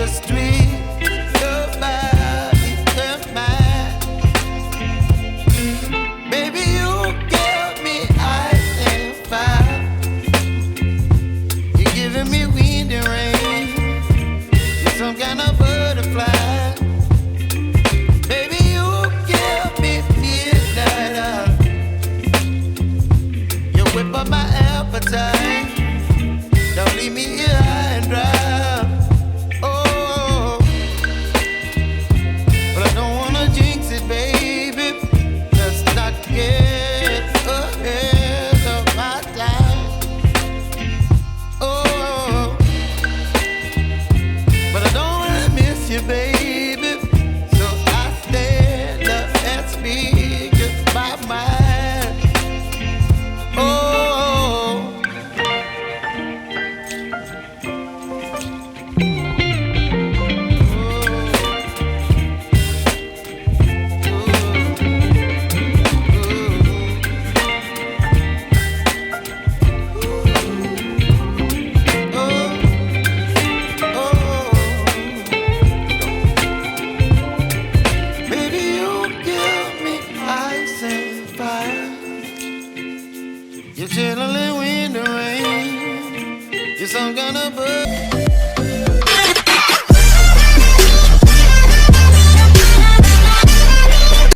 the street. Your body and mine. Baby, you give me ice and fire. You're giving me wind and rain. You're some kind of butterfly. Baby, you give me midnight. You whip up my appetite. Don't leave me here high and dry. Oh, but I don't wanna jinx it, baby. Let's not get ahead of my time. Oh, but I don't wanna miss you, baby. So I stand up and speak my mind. Oh. You're chilling in the rain. You're some kind of bird.